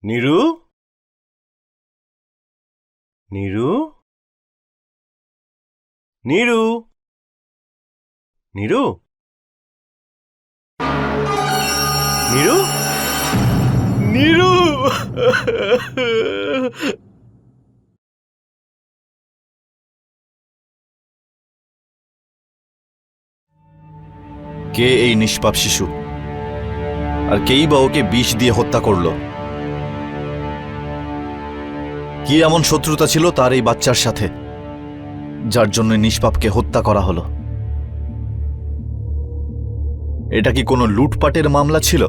নীরু, নীরু, নীরু, নীরু, নীরু, নীরু। কে এই নিষ্পাপ শিশু, আর কেই বা ওকে বিষ দিয়ে হত্যা করল? কি এমন শত্রুতা ছিল তার এই বাচ্চার সাথে, যার জন্য নিষ্পাপকে হত্যা করা হলো? এটা কি কোনো লুটপাটের মামলা ছিল,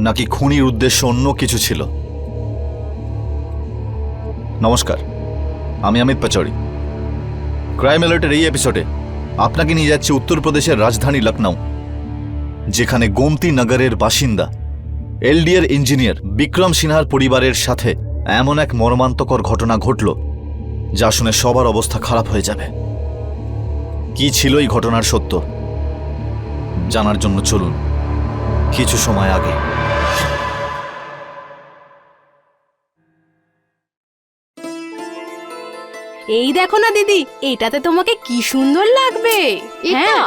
নাকি খুনির উদ্দেশ্য অন্য কিছু ছিল? নমস্কার, আমি অমিত পাচৌরি। ক্রাইম অ্যালার্টের এই এপিসোডে আপনাকে নিয়ে যাচ্ছি উত্তরপ্রদেশের রাজধানী লখনউ, যেখানে গোমতি নগরের বাসিন্দা এলডিআর ইঞ্জিনিয়ার বিক্রম সিনহার পরিবারের সাথে এমন এক মর্মান্তকর ঘটনা ঘটল যা শুনে সবার অবস্থা খারাপ হয়ে যাবে। কি ছিল এই ঘটনার সত্য জানার জন্য চলুন কিছু সময় আগে। এই দেখো না দিদি, এটাতে তোমাকে কি সুন্দর লাগবে। হ্যাঁ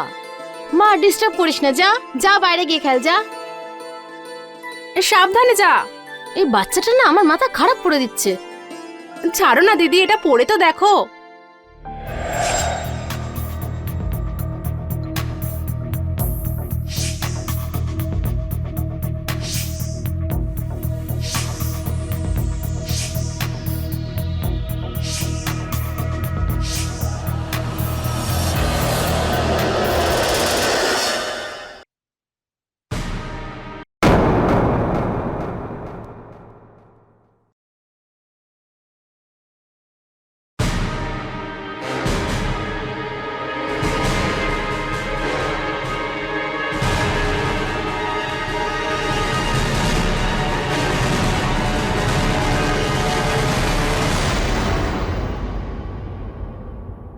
মা, ডিস্টার্ব করিস না, যা যা বাইরে গিয়ে খেল, যা। সাবধানে যা। এই বাচ্চাটা না আমার মাথা খারাপ করে দিচ্ছে। ছাড়ো না দিদি, এটা পরে তো দেখো।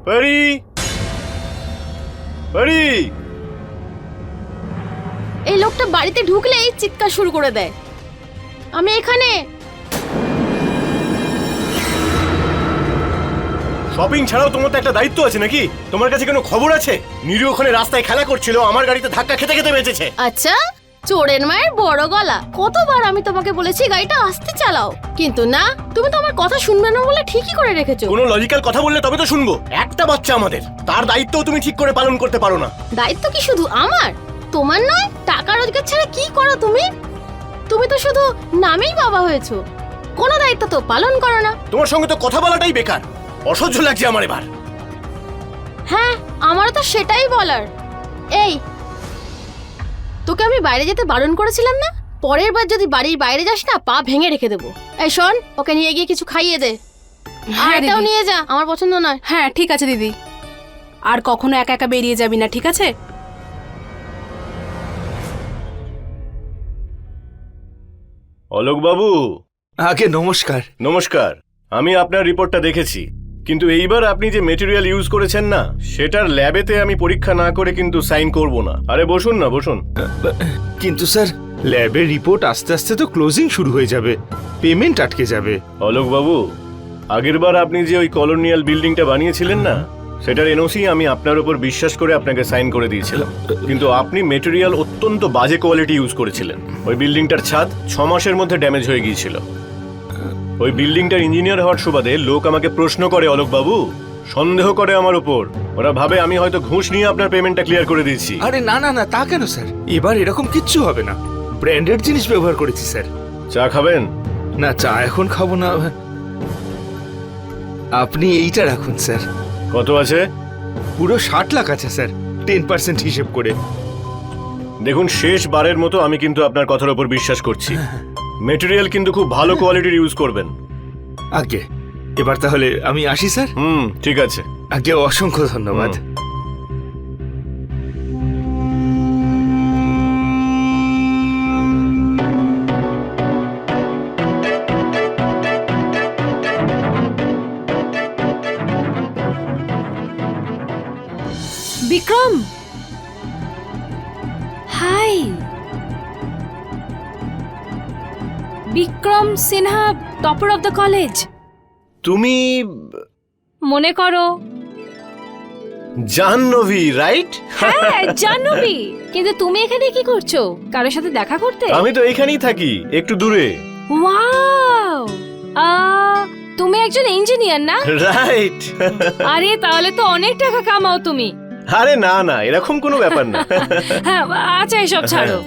পরি, পরি। এই লোকটা বাড়িতে ঢুকলেই চিৎকার শুরু করে দেয়, আমি এখানে। শপিং ছাড়াও তোমার তো একটা দায়িত্ব আছে নাকি? তোমার কাছে কোনো খবর আছে? নীরু ওখানে রাস্তায় খেলা করছিল, আমার গাড়িতে ধাক্কা খেতে খেতে বেঁচেছে। আচ্ছা, চোরের মায়ের বড় গলা। কতবার আমি তোমাকে বলেছি গাড়িটা আস্তে চালাও, কিন্তু না, তুমি তো আমার কথা শুনবে না বলে ঠিকই করে রেখেছো। কোনো লজিক্যাল কথা বললে তবে তো শুনবো। একটা বাচ্চা আমাদের, তার দায়িত্বও তুমি ঠিক করে পালন করতে পারো না। দায়িত্ব কি শুধু আমার, তোমার নয়? টাকা রোজগার ছাড়া কি করো তুমি? তুমি তো শুধু নামেই বাবা হয়েছো, কোনো দায়িত্ব তো পালন করো না। তোমার সঙ্গে তো কথা বলাটাই বেকার, অসহ্য লাগছে আমার এবার। হ্যাঁ, আমারও তো সেটাই বলার। এই, তোকে আমি বাইরে যেতে বারণ করেছিলাম না? পরের বার যদি বাড়ির বাইরে যাস না, পা ভেঙে রেখে দেবো। এই শোন, ওকে নিয়ে গিয়ে কিছু খাইয়ে দে। হ্যাঁ এটাও দিদি। নিয়ে যা, আমার পছন্দ নয়। হ্যাঁ ঠিক আছে দিদি, আর কখনো একা একা বেরিয়ে যাবি না, ঠিক আছে? অলোক বাবু। আগে নমস্কার। নমস্কার। আমি আপনার রিপোর্টটা দেখেছি, কিন্তু এইবার আপনি যে মেটেরিয়াল ইউজ করেছেন না, সেটার ল্যাবেতে আমি পরীক্ষা না করে কিন্তু সাইন করব না। আরে বসুন না, বসুন। কিন্তু স্যার, ল্যাবের রিপোর্ট আস্তে আস্তে তো ক্লোজিং শুরু হয়ে যাবে, পেমেন্ট আটকে যাবে। অলোক বাবু, আগেরবার আপনি যে ওই কলোনিয়াল বিল্ডিংটা বানিয়েছিলেন না, সেটার এনওসি আমি আপনার উপর বিশ্বাস করে আপনাকে সাইন করে দিয়েছিলাম, কিন্তু আপনি মেটেরিয়াল অত্যন্ত বাজে কোয়ালিটি ইউজ করেছিলেন। ওই বিল্ডিংটার ছাদ 6 মাসের মধ্যে ড্যামেজ হয়ে গিয়েছিল। ওই বিল্ডিংটার ইঞ্জিনিয়ার হওয়ার সুবাদে লোক আমাকে প্রশ্ন করে অলোক বাবু, সন্দেহ করে আমার উপর। ওরা ভাবে আমি হয়তো ঘুষ নিয়ে আপনার পেমেন্টটা ক্লিয়ার করে দিয়েছি। আরে না না না, তা কেন স্যার? এবার এরকম কিচ্ছু হবে না। ব্র্যান্ডেড জিনিস ব্যবহার করেছি স্যার। চা খাবেন? না, চা এখন খাবো না। আপনি এইটা রাখুন স্যার। কত আছে? পুরো 60 লাখ আছে স্যার, 10% হিসেব করে। দেখুন, শেষ বারের মতো আমি কিন্তু আপনার কথার উপর বিশ্বাস করছি। মেটেরিয়াল কিন্তু খুব ভালো কোয়ালিটির ইউজ করবেন। আগে এবার তাহলে আমি আসি স্যার। ঠিক আছে। আগে অসংখ্য ধন্যবাদ। Vikram, hi. Vikram Sinha, topper of the college. তুমি মনে করো। জাহ্নবী, রাইট? হ্যাঁ, জাহ্নবী। কিন্তু তুমি এখানে কি করছো? কারোর সাথে দেখা করতে? আমি তো এখানেই থাকি, একটু দূরে। ওয়াও, তুমি একজন ইঞ্জিনিয়ার না? রাইট। আরে তাহলে তো অনেক টাকা কামাও তুমি। আরে না না, এরকম কোনো ব্যাপার না। হ্যাঁ, আচ্ছা এসব ছাড়ো।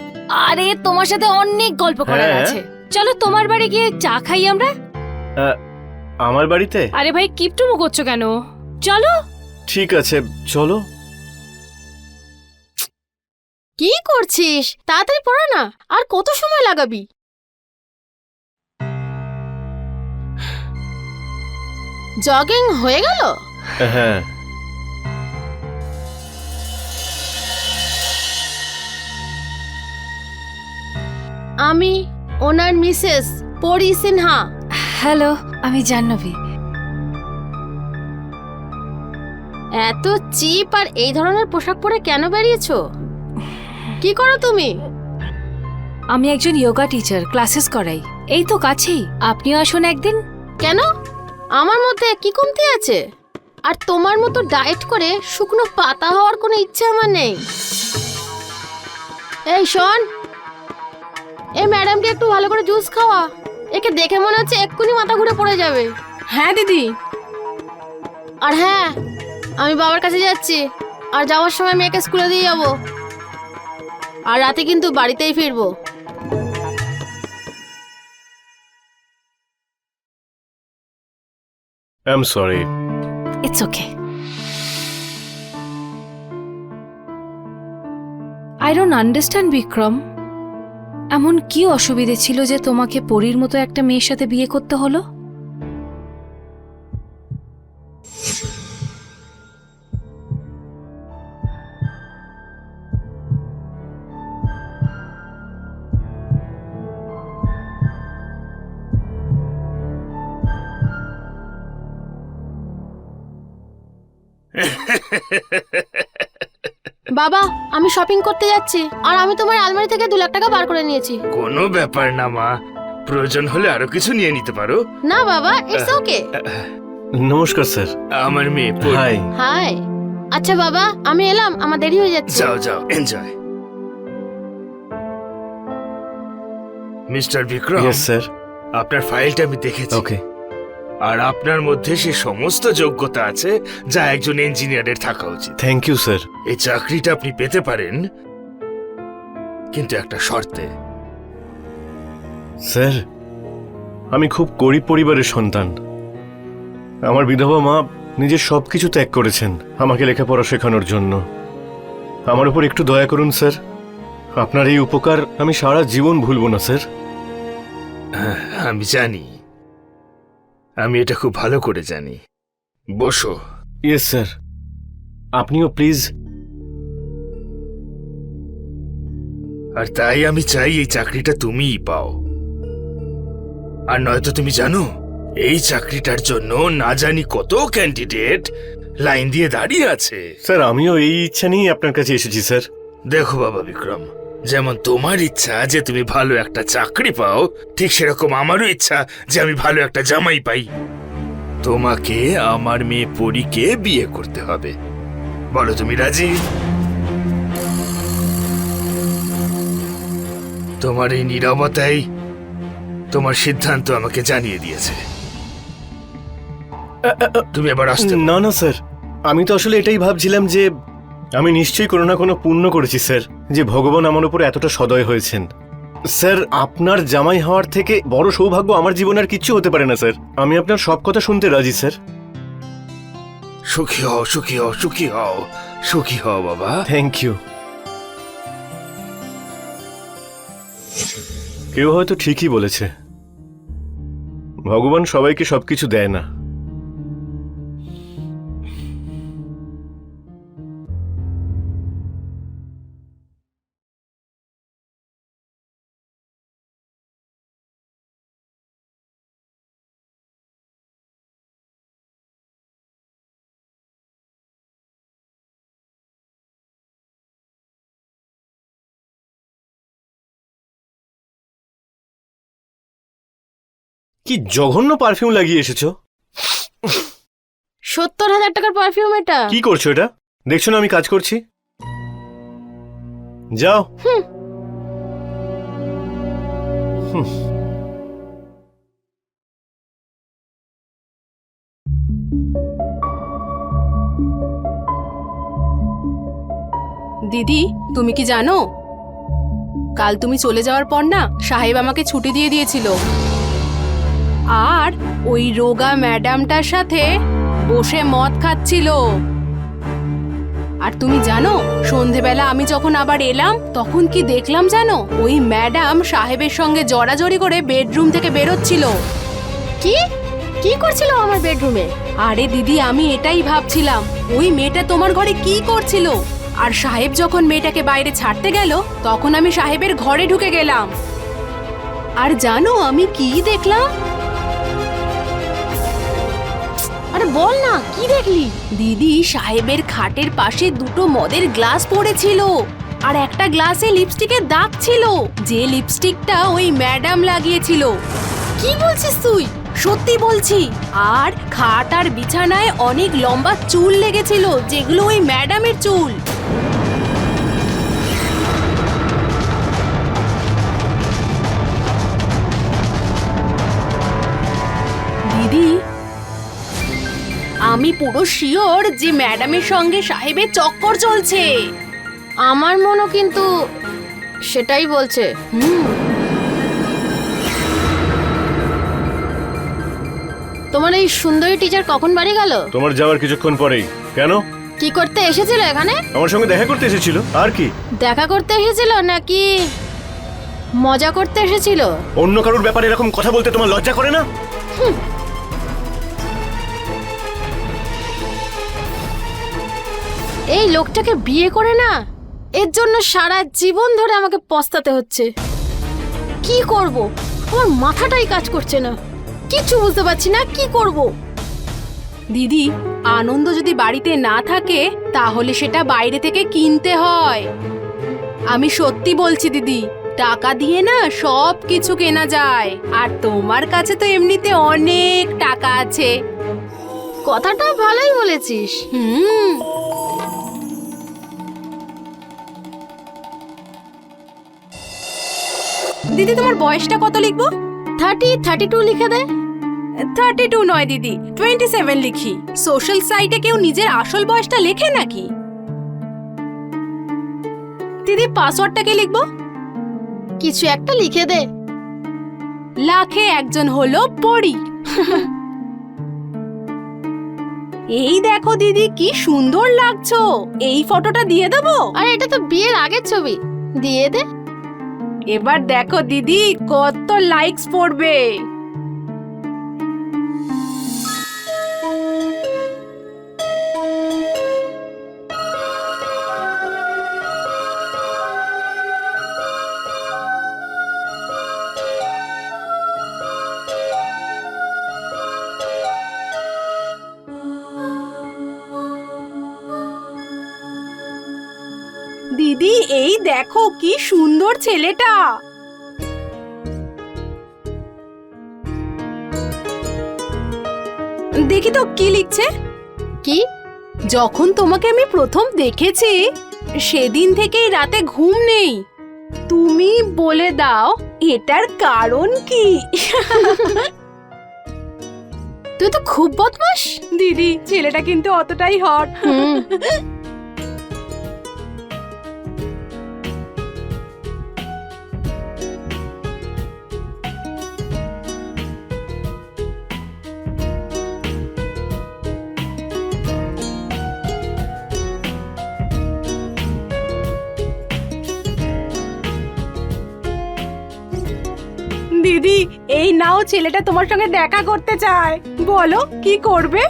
আরে তোমার সাথে অনেক গল্প করার হ্যাঁ। আছে। চলো তোমার বাড়ি গিয়ে চা খাই আমরা। আমার বাড়িতে? আরে ভাই, কিপটুমো করছো কেন? চলো। ঠিক আছে, চলো। কি করছিস? তাড়াতাড়ি পড়া না, আর কত সময় লাগাবি? জগিং হয়ে গেল? হ্যাঁ। আমি ওনার মিসেস পরি সিনহা। হ্যালো, আমি জাহ্নবী। এত চিপ আর এই ধরনের পোশাক পরে কেন বেরিয়েছো? কি করো তুমি? আমি একজন যোগা টিচার, ক্লাসেস করাই। এই তো কাছেই, আপনিও আসুন একদিন। কেন? আমার মধ্যে কি কমতি আছে? আর তোমার মতো ডায়েট করে শুকনো পাতা হওয়ার কোনো ইচ্ছে আমার নেই। এই শোন, এই ম্যাডামকে একটু ভালো করে জুস খাওয়া। একে দেখে মনে হচ্ছে এক্ষুনি মাথা ঘুরে পড়ে যাবে। হ্যাঁ দিদি। আর হ্যাঁ, আমি বাবার কাছে যাচ্ছি, আর যাওয়ার সময় মেয়েকে স্কুলে দিয়ে যাবো। আর রাতে কিন্তু বাড়িতেই ফিরবো। I am sorry. It's okay. I don't understand Vikram. এমন কি অসুবিধে ছিল যে তোমাকে পরীর মতো একটা মেয়ের সাথে বিয়ে করতে হলো? বাবা, আমি শপিং করতে যাচ্ছি, আর আমি তোমার আলমারি থেকে 2 লাখ টাকা বার করে নিয়েছি। কোনো ব্যাপার না মা, প্রয়োজন হলে আরো কিছু নিয়ে নিতে পারো। না বাবা, ইটস ওকে। নমস্কার স্যার। আমার মেয়ে পরি। হাই। হাই। আচ্ছা বাবা, আমি এলাম, আমার দেরি হয়ে যাচ্ছে। যাও যাও, enjoy. Mister Vikram, yes sir. আপনার ফাইলটা আমি দেখেছি। ওকে। আর আপনার মধ্যে সে সমস্ত যোগ্যতা আছে যা একজন ইঞ্জিনিয়ারের থাকা উচিত। Thank you sir. এই চাকরিটা আপনি পেতে পারেন, কিন্তু একটা শর্তে। স্যার, আমি খুব গরিব পরিবারের সন্তান। আমার বিধবা মা নিজের সবকিছু ত্যাগ করেছেন আমাকে লেখাপড়া শেখানোর জন্য। আমার উপর একটু দয়া করুন স্যার। আপনার এই উপকার আমি সারা জীবন ভুলব না স্যার। আমি জানি, আমি এটা খুব ভালো করে জানি। বসো। Yes sir. আপনিও প্লিজ। আর তাই আমি চাই এই চাকরিটা তুমিই পাও। আর নয়তো তুমি জানো, এই চাকরিটার জন্য না জানি কত ক্যান্ডিডেট লাইন দিয়ে দাঁড়িয়ে আছে। স্যার, আমিও এই ইচ্ছা নিয়েই আপনার কাছে এসেছি স্যার। দেখো বাবা বিক্রম, যেমন তোমার ইচ্ছা যে তুমি ভালো একটা চাকরি পাও, ঠিক সেরকম আমারও ইচ্ছা যে আমি ভালো একটা জামাই পাই। তোমাকে আমার মেয়ে পরীকে বিয়ে করতে হবে। বলো, তুমি রাজি? তোমার এই নীরবতাই তোমার সিদ্ধান্ত আমাকে জানিয়ে দিয়েছে। তুমি এবার আসতে পারো। না না স্যার, আমি তো আসলে এটাই ভাবছিলাম যে আমি নিশ্চয়ই কোনো না কোনো পুণ্য করেছি স্যার, যে ভগবান আমার উপর এতটা সদয় হয়েছেন। স্যার, আপনার জামাই হওয়ার থেকে বড় সৌভাগ্য আমার জীবনে আর কিচ্ছু হতে পারে না স্যার। আমি আপনার সব কথা শুনতে রাজি স্যার। সুখী হও, সুখী হও, সুখী হও, সুখী হও বাবা। Thank you. কেউ হয়তো ঠিকই বলেছে, ভগবান সবাইকে সবকিছু দেয় না। কি জঘন্য পারফিউম লাগিয়ে এসেছো। 70,000 টাকার পারফিউম এটা। কি করছো এটা? দেখছো না আমি কাজ করছি। যাও। দিদি তুমি কি জানো কাল তুমি চলে যাওয়ার পর না সাহেব আমাকে ছুটি দিয়ে দিয়েছিল, আর ওই রোগা ম্যাডামটার সাথে বসে মদ খাচ্ছিল। আর তুমি জানো সন্ধেবেলা আমি যখন আবার এলাম তখন কি দেখলাম জানো, ওই ম্যাডাম সাহেবের সঙ্গে জড়াজড়ি করে বেডরুম থেকে বেরোচ্ছিল। কি কি করছিল আমার বেডরুমে? আরে দিদি আমি এটাই ভাবছিলাম ওই মেয়েটা তোমার ঘরে কি করছিল। আর সাহেব যখন মেয়েটাকে বাইরে ছাড়তে গেল তখন আমি সাহেবের ঘরে ঢুকে গেলাম। আর জানো আমি কি দেখলাম? আরে বল না, কি দেখলি? দিদি সাহেবের খাটের পাশে দুটো মদের গ্লাস পড়েছিল, আর একটা গ্লাসে লিপস্টিকের দাগ ছিল, যে লিপস্টিকটা ওই ম্যাডাম লাগিয়েছিল। কি বলছিস তুই? সত্যি বলছি। আর খাট আর বিছানায় অনেক লম্বা চুল লেগেছিল, যেগুলো ওই ম্যাডামের চুল। দিদি আমি পুরো শিওর যে ম্যাডামের সঙ্গে সাহেবের চক্কর চলছে। আমার মনও কিন্তু সেটাই বলছে। তোমার এই সুন্দরী টিচার কখন বাড়ি গেল? তোমার যাওয়ার কিছুক্ষণ পরেই। কেন? কি করতে এসেছিল এখানে? আমার সঙ্গে দেখা করতে এসেছিল। আর কি? দেখা করতে এসেছিল নাকি মজা করতে এসেছিল? অন্য কারোর ব্যাপারে এরকম কথা বলতে তোমার লজ্জা করে না? এই লোকটাকে বিয়ে করে না, এর জন্য সারা জীবন ধরে আমাকে পস্তাতে হচ্ছে। কি করব? আমার মাথাটাই কাজ করছে না, কিছু বুঝতে পারছি না কি করব। দিদি আনন্দ যদি বাড়িতে না থাকে তাহলে সেটা বাইরে থেকে কিনতে হয়। আমি সত্যি বলছি দিদি, টাকা দিয়ে না সব কিছু কেনা যায়। আর তোমার কাছে তো এমনিতে অনেক টাকা আছে। কথাটা ভালোই বলেছিস। দিদি তোমার বয়সটা কত লিখবো? 32 লিখে দে। 32 নয় দিদি, 27 লিখি। সোশ্যাল সাইটে কেউ নিজের আসল বয়সটা লেখে নাকি? দিদি পাসওয়ার্ডটা কে লিখবো? কিছু একটা লিখে দে। লাখে একজন হলো পড়ি। এই দেখো দিদি কি সুন্দর লাগছো, এই ফটোটা দিয়ে দেবো? আরে এটা তো বিয়ের আগের ছবি, দিয়ে দে। এবার দেখো দিদি কত লাইকস পড়বে। দিদি এই দেখো কি সুন্দর ছেলেটা। দেখি তো কি লিখছে। কি? যখন তোমাকে আমি প্রথম দেখেছি সেদিন থেকেই রাতে ঘুম নেই। তুমি বলে দাও এটার কারণ কি? তুই তো খুব বদমাশ। দিদি ছেলেটা কিন্তু অতটাই হট। দিদি এই নাও, ছেলেটা তোমার সঙ্গে দেখা করতে চায়, বলো কি করবে?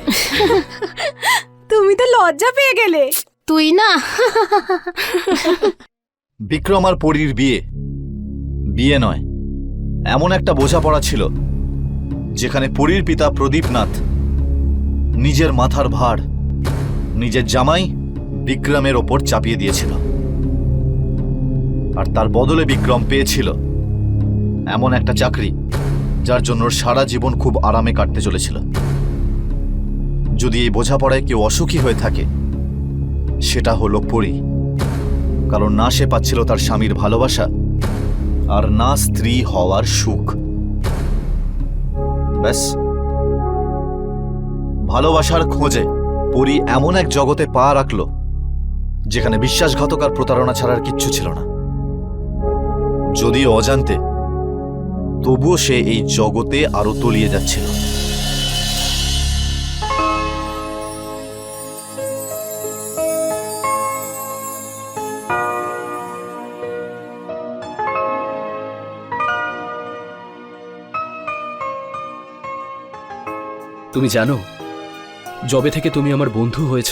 তুমি তো লজ্জা পেয়ে গেলে। তুই না। বিক্রম আর পরীর বিয়ে বিয়ে নয়, এমন একটা বোঝাপড়া ছিল যেখানে পরীর পিতা প্রদীপনাথ নিজের মাথার ভার নিজের জামাই বিক্রমের ওপর চাপিয়ে দিয়েছিল, আর তার বদলে বিক্রম পেয়েছিল এমন একটা চাকরি যার জন্য ওর সারা জীবন খুব আরামে কাটতে চলেছিল। যদি এই বোঝাপড়ায় কেউ অসুখী হয়ে থাকে সেটা হলো পরি, কারণ না সে পাচ্ছিল তার স্বামীর ভালোবাসা আর না স্ত্রী হওয়ার সুখ। ব্যাস, ভালোবাসার খোঁজে পরি এমন এক জগতে পা রাখল যেখানে বিশ্বাসঘাতক আর প্রতারণা ছাড়ার কিচ্ছু ছিল না। যদিও অজান্তে, তবুও সে এই জগতে আরো তলিয়ে যাচ্ছিল। তুমি জানো, যবে থেকে তুমি আমার বন্ধু হয়েছ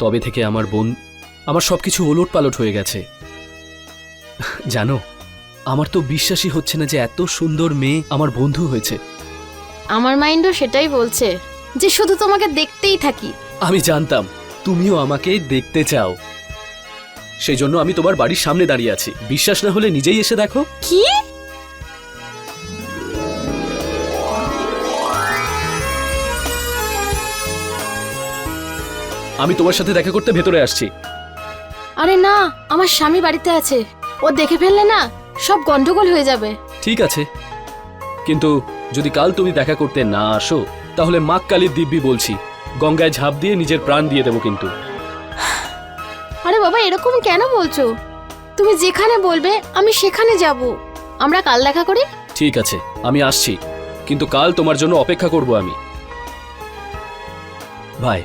তবে থেকে আমার সবকিছু ওলট পালট হয়ে গেছে। জানো, আমার তো বিশ্বাসই হচ্ছে না যে এত সুন্দর মেয়ে আমার বন্ধু হয়েছে। আমার মাইন্ডও সেটাই বলছে যে শুধু তোমাকে দেখতেই থাকি। আমি জানতাম তুমিও আমাকে দেখতে চাও, সেই জন্য আমি তোমার বাড়ির সামনে দাঁড়িয়ে আছি। বিশ্বাস না হলে নিজেই এসে দেখো। কি? আমি তোমার সাথে দেখা করতে ভেতরে আসছি। আরে না, আমার স্বামী বাড়িতে আছে, ও দেখে ফেললে না সব গন্ডগোল হয়ে যাবে। ঠিক আছে, কিন্তু যদি কাল তুমি দেখা করতে না আসো তাহলে মা কালীর দিব্যি বলছি, গঙ্গায় ঝাঁপ দিয়ে নিজের প্রাণ দিয়ে দেবো। কিন্তু আরে বাবা, এরকম কেন বলছো? তুমি যেখানে বলবে আমি সেখানে যাব। আমরা কাল দেখা করি। ঠিক আছে, আমি আসছি, কিন্তু কাল তোমার জন্য অপেক্ষা করব আমি। বাই।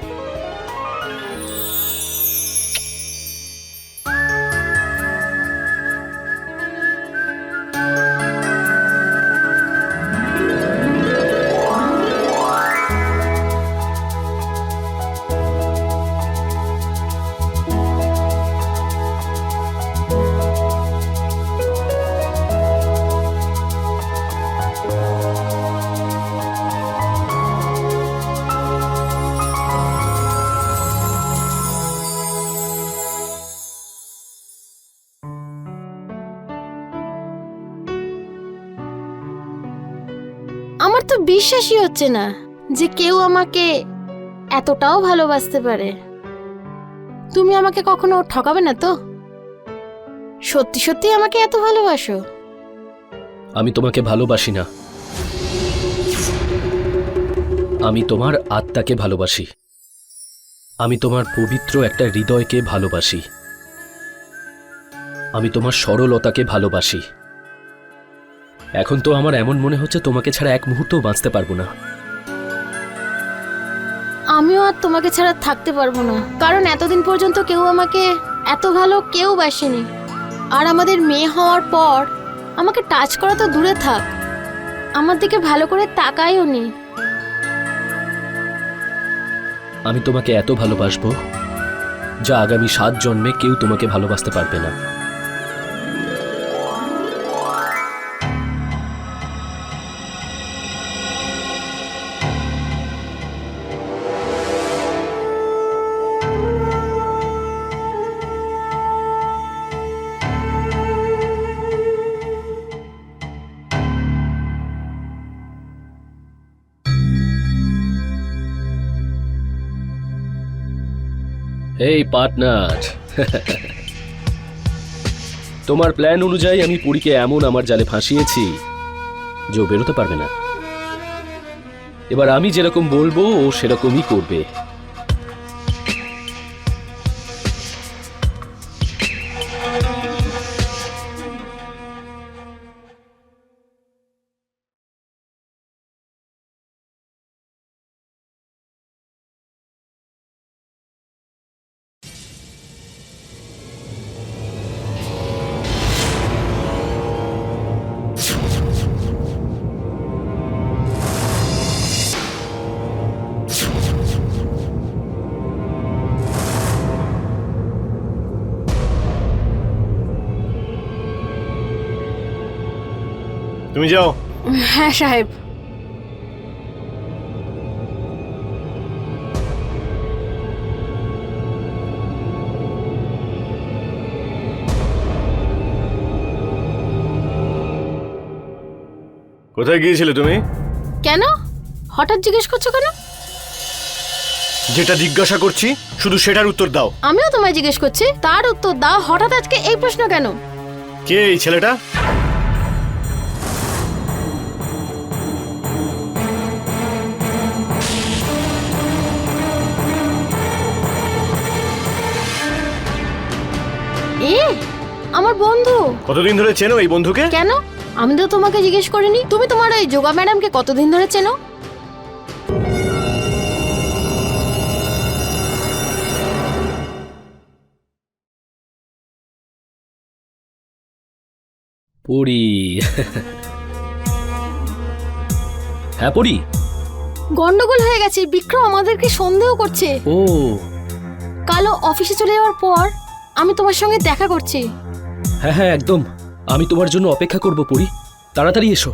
আমার তো বিশ্বাসই হচ্ছে না যে কেউ আমাকে এতটাও ভালোবাসতে পারে। তুমি আমাকে কখনো ঠকাবে না তো? সত্যি সত্যি আমাকে এত ভালোবাসো? আমি তোমাকে ভালোবাসি না, আমি তোমার আত্মাকে ভালোবাসি। আমি তোমার পবিত্র একটা হৃদয়কে ভালোবাসি। আমি তোমার সরলতাকে ভালোবাসি। এখন তো আমার এমন মনে হচ্ছে তোমাকে ছাড়া এক মুহূর্তও বাঁচতে পারবো না। আমিও আর তোমাকে ছাড়া থাকতে পারবো না, কারণ এতদিন পর্যন্ত কেউ আমাকে এত ভালো কেউ বাসেনি। আর আমাদের মেয়ে হওয়ার পর আমাকে টাচ করা তো দূরে থাক, আমার দিকে ভালো করে তাকায়ও নি। আমি তোমাকে এত ভালোবাসবো যা আগামী 7 জন্মে কেউ তোমাকে ভালোবাসতে পারবে না। এই পার্টনার, তোমার প্ল্যান অনুযায়ী আমি পুরীকে এমন আমার জালে ফাঁসিয়েছি যে ও বেরোতে পারবে না। এবার আমি যেরকম বলবো ও সেরকমই করবে। তুমি যাও। হ্যাঁ সাহেব। কোথায় গিয়েছিলে তুমি? কেন হঠাৎ জিজ্ঞেস করছো কেন? যেটা জিজ্ঞাসা করছি শুধু সেটার উত্তর দাও। আমিও তোমায় জিজ্ঞেস করছি, তার উত্তর দাও। হঠাৎ আজকে এই প্রশ্ন কেন? কে এই ছেলেটা? এ আমার বন্ধু। কতদিন ধরে চেনো এই বন্ধুকে? কেন? আমি তো তোমাকে জিজ্ঞেস করিনি। তুমি তোমার ওই যোগা ম্যাডামকে কতদিন ধরে চেনো? পড়ি। হ্যাঁ পড়ি। গন্ডগোল হয়ে গেছে। বিক্রম আমাদেরকে সন্দেহ করছে। ও কালো অফিসে চলে যাওয়ার পর আমি তোমার সঙ্গে দেখা করছি। হ্যাঁ হ্যাঁ একদম, আমি তোমার জন্য অপেক্ষা করব পড়ি, তাড়াতাড়ি এসো।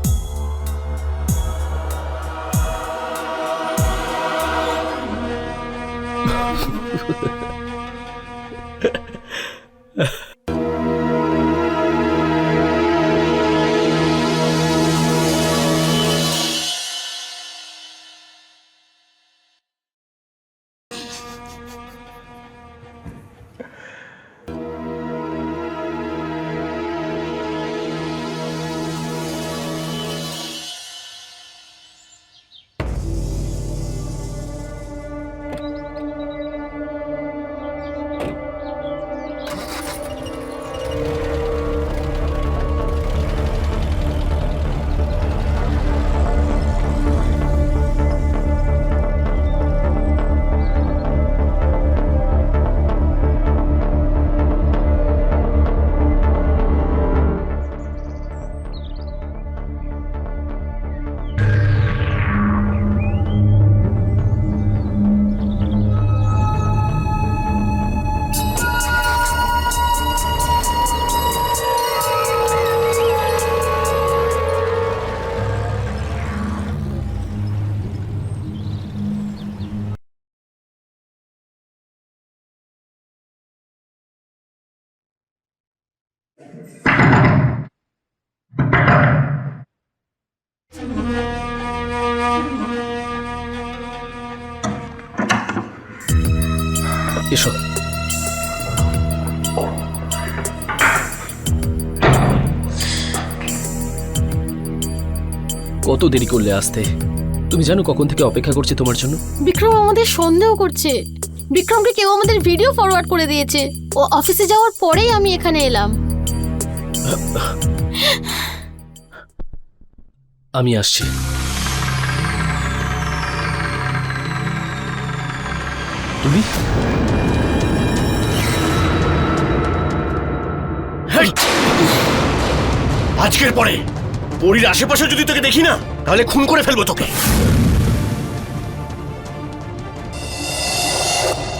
এসো। কত দেরি করলে আসতে? তুমি জানো কখন থেকে অপেক্ষা করছি তোমার জন্য? বিক্রম আমাদের সন্দেহ করছে। বিক্রমকে কেউ আমাদের ভিডিও ফরওয়ার্ড করে দিয়েছে। ও অফিসে যাওয়ার পরেই আমি এখানে এলাম। আমি আসছি। তুমি হেই! আজকের পরে পরীর আশেপাশে যদি তোকে দেখি না, তাহলে খুন করে ফেলবো তোকে।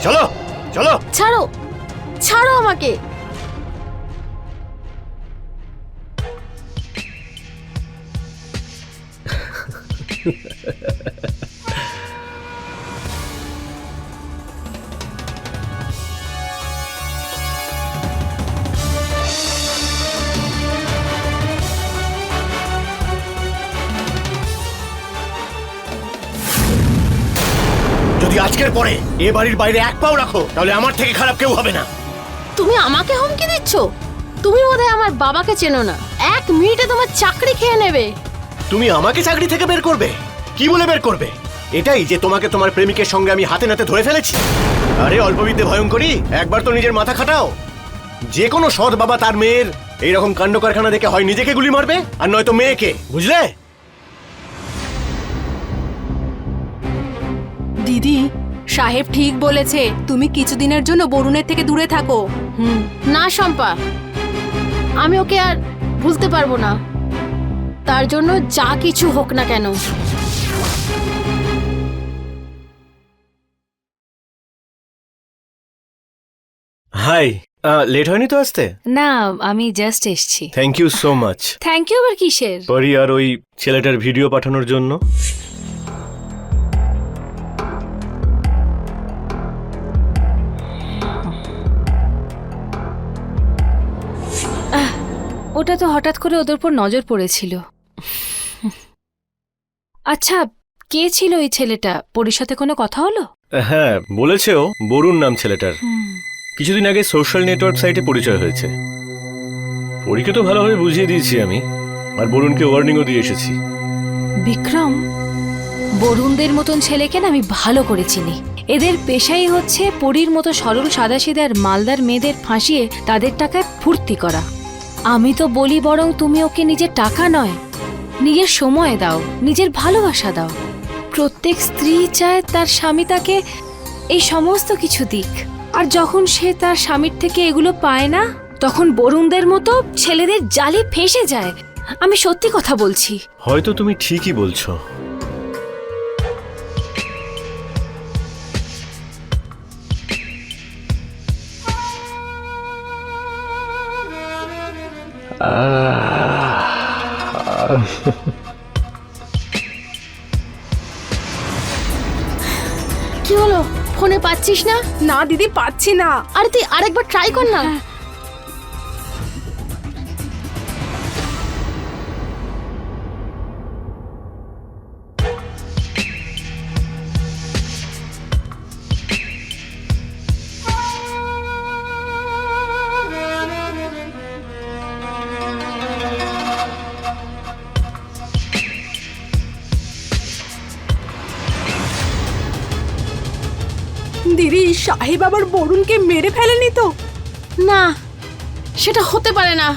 চলো চলো। ছাড়ো, ছাড়ো আমাকে। যদি আজকের পরে এ বাড়ির বাইরে এক পাও রাখো, তাহলে আমার থেকে খারাপ কেউ হবে না। তুমি আমাকে হুমকি দিচ্ছ? তুমি বোধহয় আমার বাবাকে চেনো না। 1 মিনিটে তোমার চাকরি খেয়ে নেবে। তুমি আমাকে চাকরি থেকে বের করবে? কি বলে বের করবে? এটাই যে তোমাকে তোমার প্রেমিকের সঙ্গে আমি হাতে নাতে ধরে ফেলেছি? আরে অল্পবিদ্যে ভয়ঙ্করী, একবার তো নিজের মাথা খাটাও। যে কোনো সৎ বাবা তার মেয়ের এইরকম কাণ্ড কারখানা দেখে হয় নিজেকে গুলি মারবে, আর নয়তো মেয়েকে, বুঝলে? দিদি, সাহেব ঠিক বলেছে, তুমি কিছুদিনের জন্য বরুণের থেকে দূরে থাকো। না শম্পা, আমি ওকে আর ভুলতে পারবো না। তার জন্য যা কিছু হোক না কেন। হাই, লেট হয়নি তো আসতে? না, আমি জাস্ট এসছি। Thank you so much. Thank you আবার কিসের? পরি আর ওই ছেলেটার ভিডিও পাঠানোর জন্য। ওটা তো হঠাৎ করে ওদের উপর নজর পড়েছিল। আচ্ছা, কে ছিল ওই ছেলেটা? পরীর সাথে কোনো কথা হলো? হ্যাঁ, বলেছেও, বরুণ নাম ছেলেটার। কিছুদিন আগে সোশ্যাল নেটওয়ার্ক সাইটে পরিচয় হয়েছে। পরীকে তো ভালোভাবে বুঝিয়ে দিয়েছি আমি, আর বরুণকে ওয়ার্নিংও দিয়ে এসেছি। বিক্রম, বরুণদের মতন ছেলেকে না আমি ভালো করে চিনি। এদের পেশাই হচ্ছে পরীর মতো সরল সাদাসিধে আর মালদার মেয়েদের ফাঁসিয়ে তাদের টাকায় ফুর্তি করা। আমি তো বলি বরং তুমি ওকে নিজের টাকা নয়, নিজের সময় দাও, নিজের ভালোবাসা দাও। প্রত্যেক স্ত্রী চায় তার স্বামী তাকে এই সমস্ত কিছু দিক, আর যখন সে তার স্বামীর থেকে এগুলো পায় না, তখন বরুণদের মতো ছেলেদের জালে ফেঁসে যায়। আমি সত্যি কথা বলছি। হয়তো তুমি ঠিকই বলছো। কি হলো, ফোনে পাচ্ছিস না? না দিদি, পাচ্ছি না। আরে তুই আরেকবার ট্রাই কর না। দিদি, সাহেব আবার বরুণকে মেরে ফেলেনি তো? না, সেটা হতে পারে না।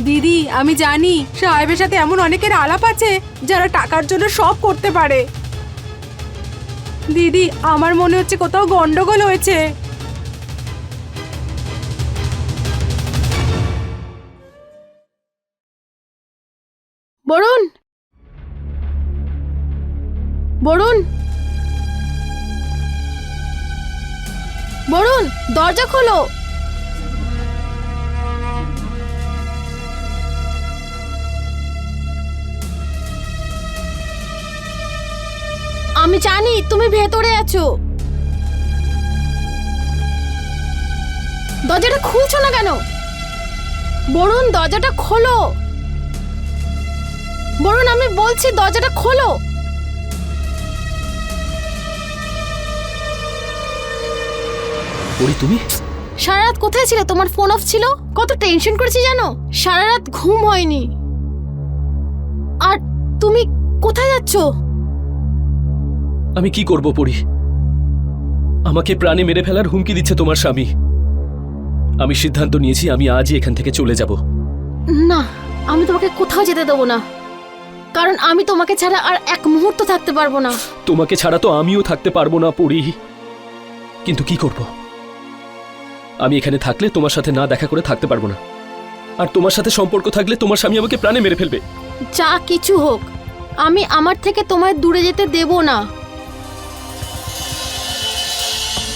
দিদি, আমি জানি সাহেবের সাথে এমন অনেকের আলাপ আছে যারা টাকার জন্য সব করতে পারে। দিদি, আমার মনে হচ্ছে কোথাও গন্ডগোল হয়েছে। বরুণ, বরুণ, বরুণ, দরজা খোলো। আমি জানি তুমি ভেতরে আছো। দরজাটা খুলছো না কেন? বরুণ, দরজাটা খোলো। বরুণ, আমি বলছি দরজাটা খোলো। পরি, তুমি? সারা রাত কোথায় ছিলে? তোমার ফোন অফ ছিল। কত টেনশন করেছি জানো? সারা রাত ঘুম হয়নি। আর তুমি কোথায় যাচ্ছ? আমি কি করব পরি? আমাকে প্রাণে মেরে ফেলার হুমকি দিচ্ছে তোমার স্বামী। আমি সিদ্ধান্ত নিয়েছি আমি আজই এখান থেকে চলে যাব। না, আমি তোমাকে কোথাও যেতে দেবো না, কারণ আমি তোমাকে ছাড়া আর এক মুহূর্ত থাকতে পারবো না। তোমাকে ছাড়া তো আমিও থাকতে পারবো না পরি, কিন্তু কি করব? আমি এখানে থাকলে তোমার সাথে না দেখা করে থাকতে পারবো না, আর তোমার সাথে সম্পর্ক থাকলে তোমার স্বামী আমাকে প্রাণে মেরে ফেলবে। যা কিছু হোক, আমি আমার থেকে তোমায় দূরে যেতে দেব না।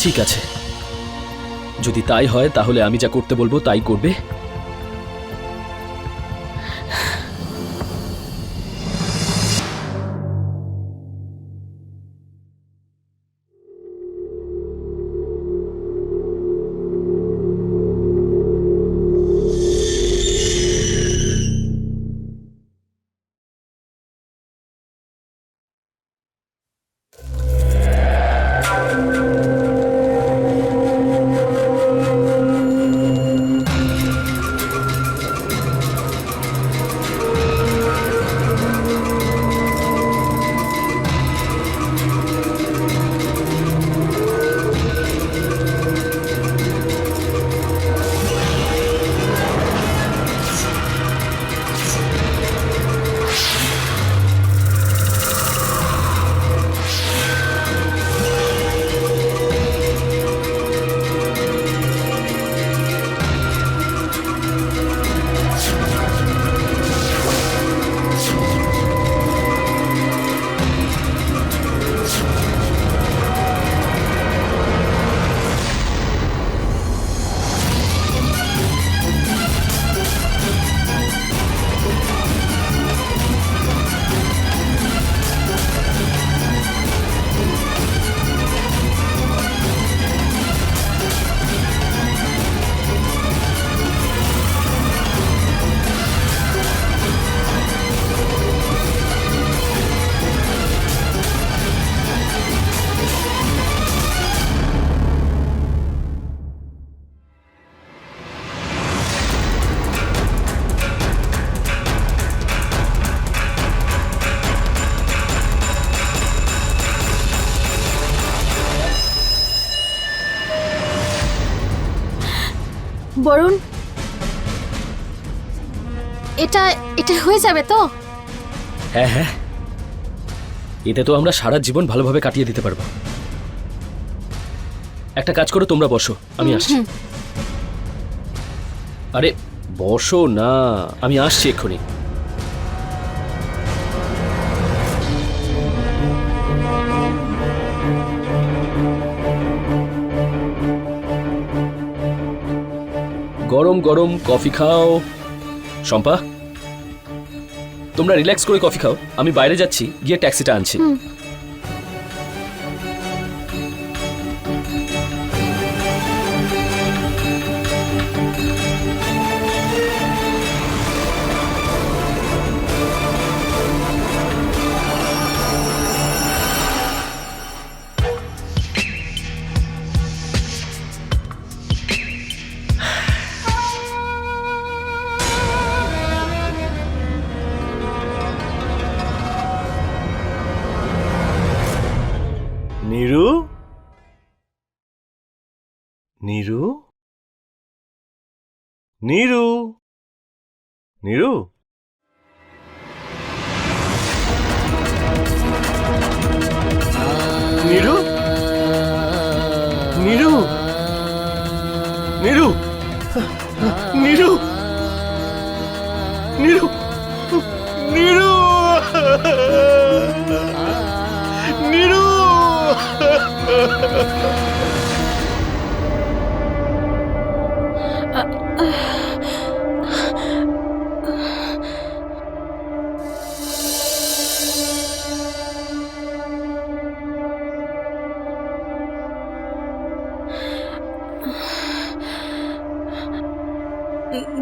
ঠিক আছে, যদি তাই হয় তাহলে আমি যা করতে বলবো তাই করবে। বরুণ, এটা এটা হয়ে যাবে তো? হ্যাঁ হ্যাঁ, এতে তো আমরা সারা জীবন ভালোভাবে কাটিয়ে দিতে পারবো। একটা কাজ করো, তোমরা বসো, আমি আসছি। আরে বসো না, আমি আসছি এক্ষুনি। গরম গরম কফি খাও। শম্পা, তোমরা রিল্যাক্স করে কফি খাও, আমি বাইরে যাচ্ছি, গিয়ে ট্যাক্সিটা আনছি। নীরু, নীরু, নীরু, নীরু, নীরু, নীরু, নীরু, নীরু, নীরু, নীরু, নীরু।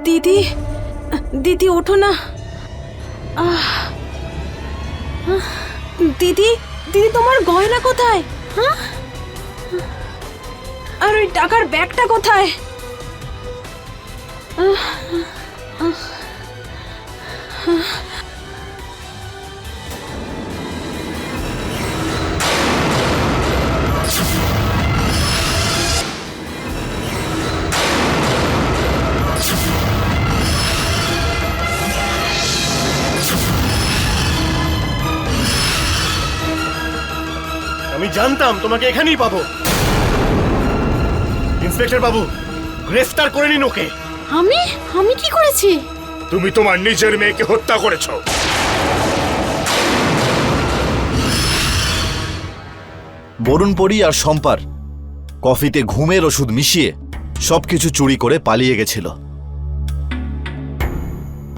দিদি, দিদি ওঠো না। দিদি, দিদি তোমার গয়না কোথায়? হ্যাঁ, আর ওই টাকার ব্যাগটা কোথায়? আমি জানতাম তোমাকে এখানেই পাবো। ইন্সপেক্টর বাবু, গ্রেফতার করে নিন ওকে। আমি আমি কি করেছি? তুমি তোমার নিজের মেয়েকে হত্যা করেছো। বরুণ পরি আর শম্পার কফিতে ঘুমের ওষুধ মিশিয়ে সবকিছু চুরি করে পালিয়ে গেছিল।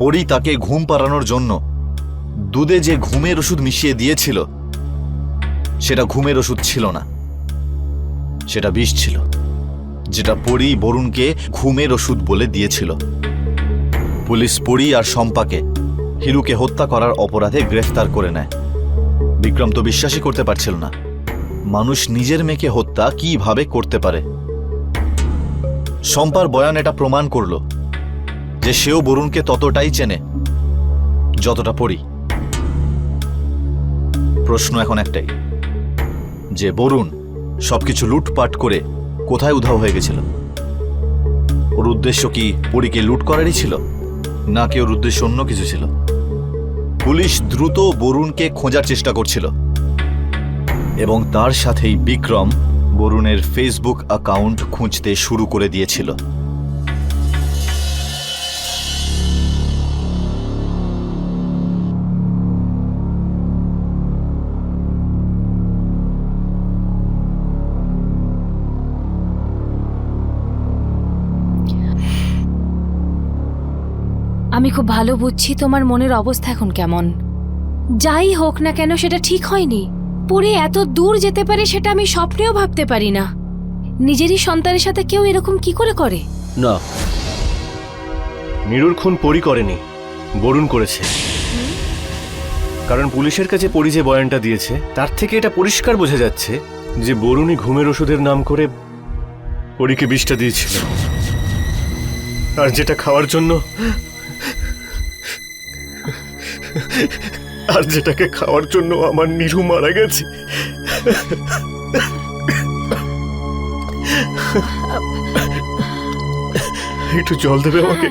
পরি তাকে ঘুম পাড়ানোর জন্য দুধে যে ঘুমের ওষুধ মিশিয়ে দিয়েছিল সেটা ঘুমের ওষুধ ছিল না, সেটা বিষ ছিল, যেটা পরি বরুণকে ঘুমের ওষুধ বলে দিয়েছিল। পুলিশ পরি আর শম্পাকে হিরুকে হত্যা করার অপরাধে গ্রেফতার করে নেয়। বিক্রম তো বিশ্বাসই করতে পারছিল না, মানুষ নিজের মেয়েকে হত্যা কিভাবে করতে পারে। শম্পার বয়ান এটা প্রমাণ করল যে সেও বরুণকে ততটাই চেনে যতটা পরি। প্রশ্ন এখন একটাই, যে বরুণ সবকিছু লুটপাট করে কোথায় উধাও হয়ে গেছিল? ওর উদ্দেশ্য কি পরীকে লুট করারই ছিল, নাকি ওর উদ্দেশ্য অন্য কিছু ছিল? পুলিশ দ্রুত বরুণকে খোঁজার চেষ্টা করছিল এবং তার সাথেই বিক্রম বরুণের ফেসবুক অ্যাকাউন্ট খুঁজতে শুরু করে দিয়েছিল। আমি খুব ভালো বুঝছি তোমার মনের অবস্থা এখন কেমন। যাই হোক না কেন সেটা ঠিক হয়নি। পরে এত দূর যেতে পারে সেটা আমি স্বপ্নেও ভাবতে পারি না। নিজেরই সন্তানের সাথে কেউ এরকম কি করে করে? না, নীরুর খুন পরি করেনি, বরুণ করেছে। কারণ পুলিশের কাছে পরি যে বয়ানটা দিয়েছে তার থেকে এটা পরিষ্কার বোঝা যাচ্ছে যে বরুণই ঘুমের ওষুধের নাম করে পরিকে বিষটা দিয়েছিল, আর যেটা খাওয়ার জন্য আর যেটাকে খাওয়ার জন্য আমার নীরু মারা গেছে। একটু জল দেবে আমাকে?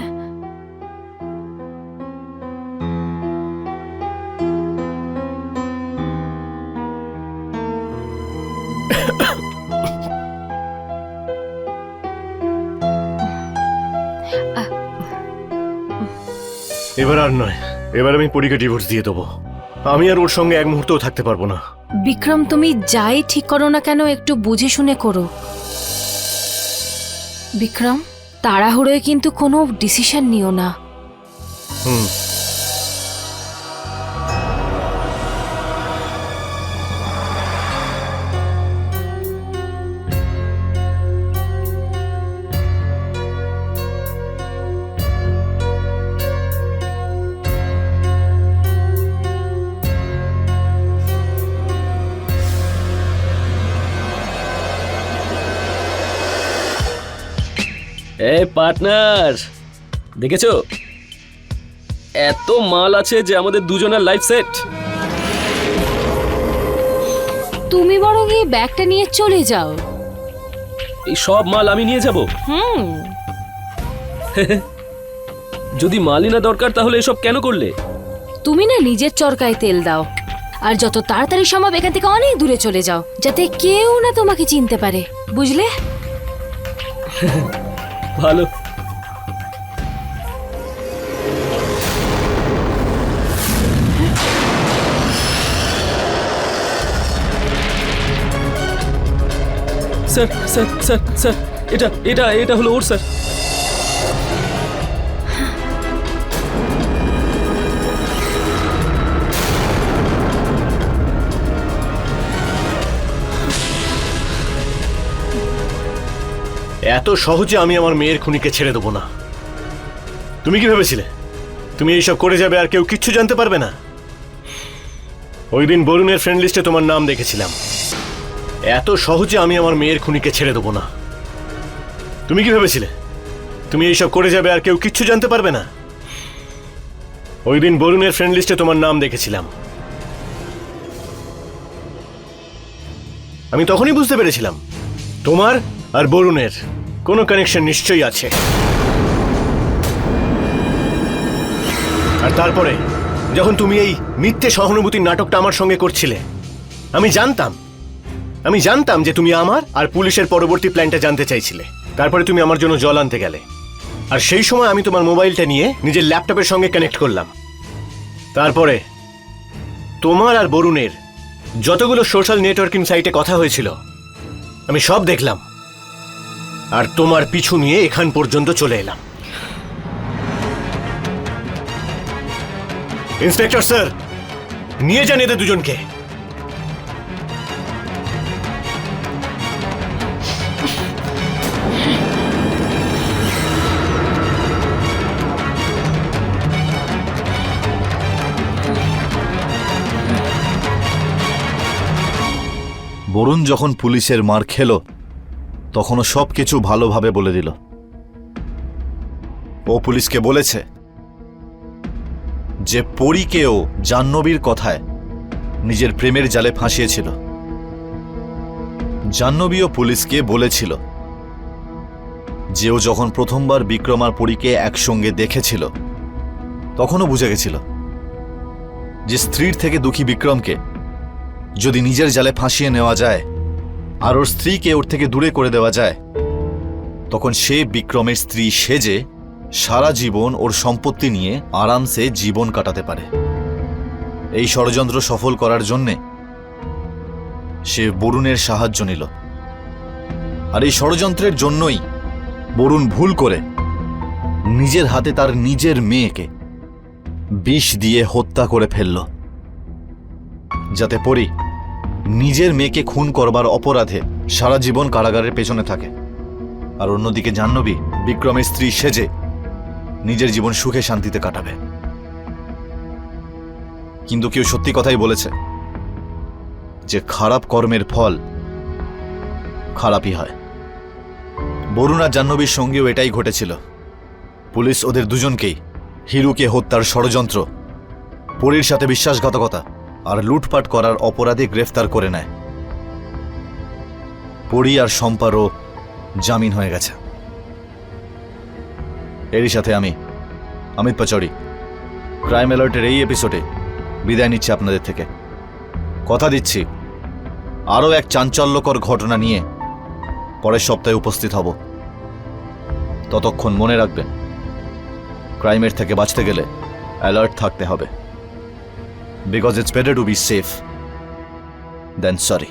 এবার আর নয়, এবার আমি পরীকে ডিভোর্স দিয়ে দেবো। আমি আর ওর সঙ্গে এক মুহূর্তও থাকতে পারবো না। বিক্রম, তুমি যাই ঠিক করো না কেন একটু বুঝে শুনে করো। বিক্রম, তাড়াহুড়োয় কিন্তু কোনো ডিসিশন নিও না। হুম। এই পার্টনার, দেখেছো এত মাল আছে যে আমাদের দুজনের লাইফ সেট। তুমি বরং এই ব্যাগটা নিয়ে চলে যাও। এই সব মাল আমি নিয়ে যাব? হুম। যদি মালই না দরকার তাহলে এসব কেন করলে? তুমি না নিজের চরকায় তেল দাও, আর যত তাড়াতাড়ি সম্ভব এখান থেকে অনেক দূরে চলে যাও, যাতে কেউ না তোমাকে চিনতে পারে, বুঝলে? ভালো। স্যার স্যার স্যার স্যার, এটা এটা এটা হলো ওর স্যার। এত সহজে আমি আমার মেয়ের খুনিকে ছেড়ে দেবো না। তুমি কি ভেবেছিলে তুমি এইসব করে যাবে আর কেউ কিচ্ছু জানতে পারবে না? ওই দিন বরুণের ফ্রেন্ড লিস্টে তোমার নাম দেখেছিলাম। এত সহজে আমি আমার মেয়ের খুনিকে ছেড়ে দেবো না। তুমি কি ভেবেছিলে তুমি এইসব করে যাবে আর কেউ কিচ্ছু জানতে পারবে না? ওই দিন বরুণের ফ্রেন্ড লিস্টে তোমার নাম দেখেছিলাম। আমি তখনই বুঝতে পেরেছিলাম তোমার আর বরুণের কোনো কানেকশন নিশ্চয়ই আছে। আর তারপরে যখন তুমি এই মিথ্যে সহানুভূতির নাটকটা আমার সঙ্গে করছিলে, আমি জানতাম যে তুমি আমার আর পুলিশের পরবর্তী প্ল্যানটা জানতে চাইছিলে। তারপরে তুমি আমার জন্য জল আনতে গেলে, আর সেই সময় আমি তোমার মোবাইলটা নিয়ে নিজের ল্যাপটপের সঙ্গে কানেক্ট করলাম। তারপরে তোমার আর বরুণের যতগুলো সোশ্যাল নেটওয়ার্কিং সাইটে কথা হয়েছিল আমি সব দেখলাম, আর তোমার পিছু নিয়ে এখান পর্যন্ত চলে এলাম। ইন্সপেক্টর স্যার, নিয়ে যান এদের দুজনকে। বরুণ যখন পুলিশের মার খেল তখনও সবকিছু ভালোভাবে বলে দিল। ও পুলিশকে বলেছে যে পরীকেও জাহ্নবীর কথায় নিজের প্রেমের জালে ফাঁসিয়েছিল। জাহ্নবীও পুলিশকে বলেছিল যে ও যখন প্রথমবার বিক্রম আর পরীকে একসঙ্গে দেখেছিল তখনও বুঝে গেছিল যে স্ত্রীর থেকে দুঃখী বিক্রমকে যদি নিজের জালে ফাঁসিয়ে নেওয়া যায় আর ওর স্ত্রীকে ওর থেকে দূরে করে দেওয়া যায়, তখন সে বিক্রমের স্ত্রী সেজে সারা জীবন ওর সম্পত্তি নিয়ে আরামসে জীবন কাটাতে পারে। এই ষড়যন্ত্র সফল করার জন্যে সে বরুণের সাহায্য নিল। আর এই ষড়যন্ত্রের জন্যই বরুণ ভুল করে নিজের হাতে তার নিজের মেয়েকে বিষ দিয়ে হত্যা করে ফেলল, যাতে পরী নিজের মেয়েকে খুন করবার অপরাধে সারা জীবন কারাগারের পেছনে থাকে। আর অন্যদিকে জাহ্নবী বিক্রমের স্ত্রী সেজে নিজের জীবন সুখে শান্তিতে কাটাবে। কিন্তু কেউ সত্যি কথাই বলেছে যে খারাপ কর্মের ফল খারাপই হয়। বরুণ আর জাহ্নবীর সঙ্গেও এটাই ঘটেছিল। পুলিশ ওদের দুজনকেই হিরুকে হত্যার ষড়যন্ত্র, পরীর সাথে বিশ্বাসঘাতকতা আর লুটপাট করার অপরাধে গ্রেফতার করে নেয়। পরী আর শম্পারও জামিন হয়ে গেছে। এরই সাথে আমি অমিত পাচৌরি ক্রাইম অ্যালার্টের এই এপিসোডে বিদায় নিচ্ছি আপনাদের থেকে। কথা দিচ্ছি আরও এক চাঞ্চল্যকর ঘটনা নিয়ে পরের সপ্তাহে উপস্থিত হব। ততক্ষণ মনে রাখবেন, ক্রাইমের থেকে বাঁচতে গেলে অ্যালার্ট থাকতে হবে, because it's better to be safe than sorry.